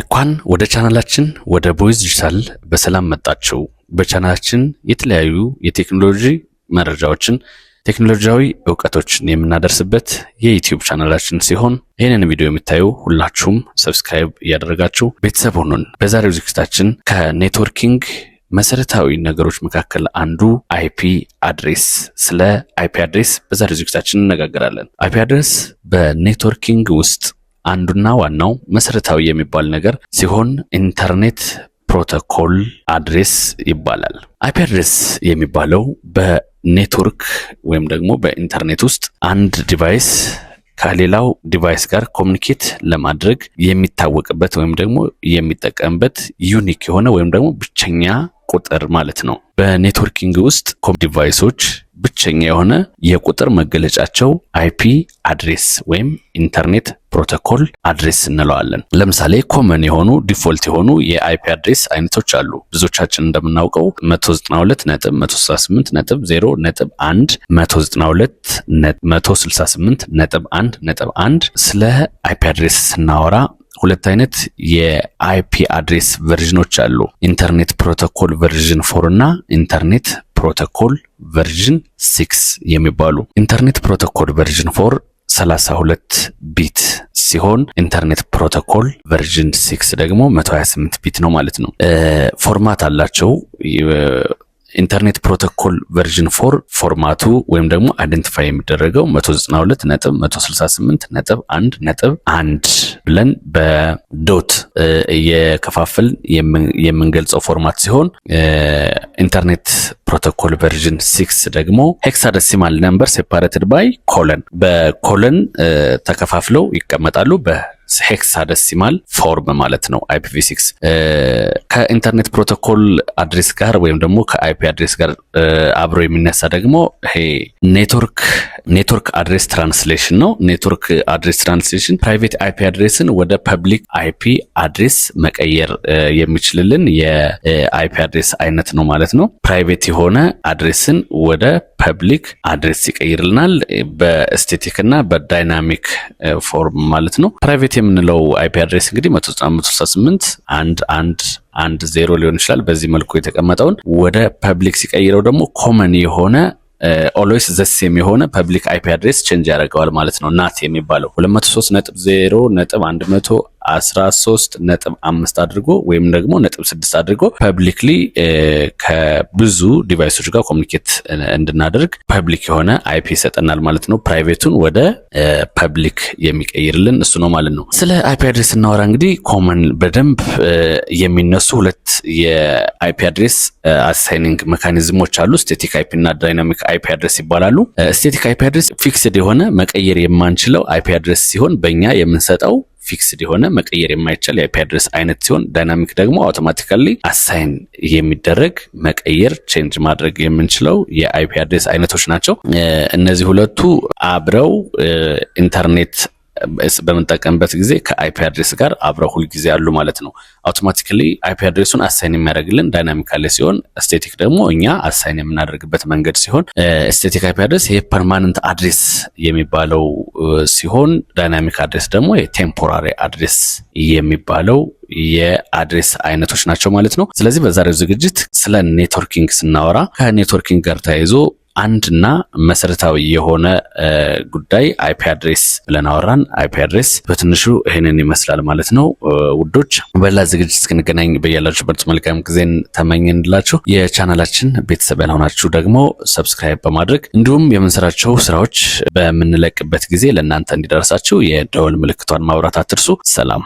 እንኳን ወደ ቻናላችን ወደ ቦይዝ ዲጂታል በሰላም መጣችሁ። በቻናላችን የተለያዩ የቴክኖሎጂ መረጃዎችን ቴክኖሎጂያዊ ዕውቀቶችን የምናደርስበት የዩቲዩብ ቻናላችን ሲሆን ይህንን ቪዲዮ የምታዩ ሁላችሁም ሰብስክራይብ ያደረጋችሁ ቤተሰብ ሁኑን። በዛሬው ዝግጅታችን ከኔትወርኪንግ መሰረታዊ ነገሮች መካከል አንዱ አይፒ አድሬስ፣ ስለ አይፒ አድሬስ በዛሬው ዝግጅታችን እንነጋገራለን። አይፒ አድሬስ በኔትወርኪንግ ውስጥ አንዱና ዋናው መሰረታዊ የሚባል ነገር ሲሆን ኢንተርኔት ፕሮቶኮል አድሬስ ይባላል። አይፒ አድሬስ የሚባለው በኔትወርክ ወይም ደግሞ በኢንተርኔት ውስጥ አንድ ዲቫይስ ከሌላው ዲቫይስ ጋር ኮሙኒኬት ለማድረግ የሚታወቅበት ወይም ደግሞ የሚጠቀምበት ዩኒክ የሆነ ወይም ደግሞ ብቸኛ ቁጥር ማለት ነው። በኔትወርኪንግ ውስጥ ዲቫይሶች ብቸኛ የሆነ የቁጥር መገለጫቸው አይፒ አድሬስ ወይም ኢንተርኔት ፕሮቶኮል አድሬስ እንለዋለን። ለምሳሌ ኮመን የሆኑ ዲፎልት የሆኑ የአይፒ አድሬስ አይነቶች አሉ። ብዙዎቻችን እንደምናውቀው 192.168.0.1 192.168.1.1 ስለ አይፒ አድሬስ ስናወራ ሁለት አይነት የአይፒ አድሬስ ቨርዥኖች አሉ። ኢንተርኔት ፕሮቶኮል ቨርዥን 4 እና ኢንተርኔት ፕሮቶኮል ቨርዥን 6 የሚባሉ። ኢንተርኔት ፕሮቶኮል ቨርዥን 4 32 ቢት ሲሆን ኢንተርኔት ፕሮቶኮል ቨርዥን 6 ደግሞ 128 ቢት ነው ማለት ነው። ፎርማት አላቸው። ኢንተርኔት ፕሮቶኮል ቨርዥን 4 ፎርማቱ ወይም ደግሞ አይደንቲፋይ የሚደረገው 192.168.1.1 ብለን በዶት እየከፋፈል የምንገልጸው ፎርማት ሲሆን ኢንተርኔት ፕሮቶኮል ቨርዥን 6 ደግሞ ሄክሳደሲማል ነምበር ሴፓሬትድ ባይ ኮለን በኮለን ተከፋፍለው ይቀመጣሉ። በሄክሳደሲማል ፎርም ማለት ነው። IPv6 ከኢንተርኔት ፕሮቶኮል አድሬስ ጋር ወይም ደግሞ ከአይፒ አድሬስ ጋር አብሮ የሚነሳ ደግሞ ይሄ ኔትወርክ አድሬስ ትራንስሌሽን ነው። ኔትወርክ አድሬስ ትራንስሌሽን ፕራይቬት አይፒ አድሬስን ወደ ፐብሊክ አይፒ አድሬስ መቀየር የሚችልልን የአይፒ አድሬስ አይነት ነው ማለት ነው። ፕራይቬት የሆነ አድሬስን ወደ ፐብሊክ አድሬስ ይቀይርልናል በስቴቲክ እና በዳይናሚክ ፎርም ማለት ነው። ፕራይቬት የምንለው አይፒ አድሬስ እንግዲህ 192.168.1.1.0 ሊሆን ይችላል። በዚህ መልኩ የተቀመጠውን ወደ ፐብሊክ ሲቀይረው ደግሞ ኮመን የሆነ ኦልዌይስ ዘሴም የሆነ ፐብሊክ አይፒ አድሬስ ቼንጅ ያደርገዋል ማለት ነው። ናት የሚባለው 203.0.113.5 አድርጎ ወይም ደግሞ 0.6 አድርጎ ፐብሊክሊ ከብዙ ዲቫይሶች ጋር ኮሙኒኬት እንድናደርግ ፐብሊክ የሆነ አይፒ ይሰጠናል ማለት ነው። ፕራይቬቱን ወደ ፐብሊክ የሚቀይርልን እሱ ነው ማለት ነው። ስለ አይፒ አድሬስ እናወራ እንግዲህ ኮመን በደንብ የሚነሱ ሁለት የአይፒ አድሬስ አሳይኒንግ ሜካኒዝሞች አሉ። ስቴቲክ አይፒ እና ዳይናሚክ አይፒ አድሬስ ይባላሉ። ስቴቲክ አይፒ አድሬስ ፊክስድ የሆነ መቀየር የማንችለው አይፒ አድሬስ ሲሆን በእኛ የምንሰጠው ፊክስድ የሆነ መቀየር የማይቻል የአይፒ አድሬስ አይነት ሲሆን ዳይናሚክ ደግሞ አውቶማቲካሊ አሳይን የሚደረግ መቀየር ቼንጅ ማድረግ የምንችለው የአይፒ አድሬስ አይነቶች ናቸው። እነዚህ ሁለቱ አብረው ኢንተርኔት በመጠቀምበት ጊዜ ከአይፒ አድሬስ ጋር አብረው ሁሉ ጊዜ ያሉ ማለት ነው። አውቶማቲካሊ አይፒ አድሬሱን አሳይን የሚያደርግልን ዳይናሚካሊ ሲሆን ስቴቲክ ደግሞ እኛ አሳይን የምናደርግበት መንገድ ሲሆን ስቴቲክ አይፒ አድሬስ ይሄ ፐርማነንት አድሬስ የሚባለው ሲሆን ዳይናሚክ አድሬስ ደግሞ የቴምፖራሪ አድሬስ የሚባለው የአድሬስ አይነቶች ናቸው ማለት ነው። ስለዚህ በዛሬው ዝግጅት ስለ ኔትወርኪንግ ስናወራ ከኔትወርኪንግ ጋር ተያይዞ አንድና መሰረታዊ የሆነ ጉዳይ አይፒ አድሬስ ብለን አወራን። አይፒ አድሬስ በትንሹ ይሄንን ይመስላል ማለት ነው። ውዶች በሌላ ዝግጅት እስክንገናኝ በያላችሁበት መልካም ጊዜን ተመኘንላችሁ። የቻናላችን ቤተሰብ ያልሆናችሁ ደግሞ ሰብስክራይብ በማድረግ እንዲሁም የምንሰራቸው ስራዎች በምንለቅበት ጊዜ ለእናንተ እንዲደርሳችሁ የደወል ምልክቷን ማብራት አትርሱ። ሰላም።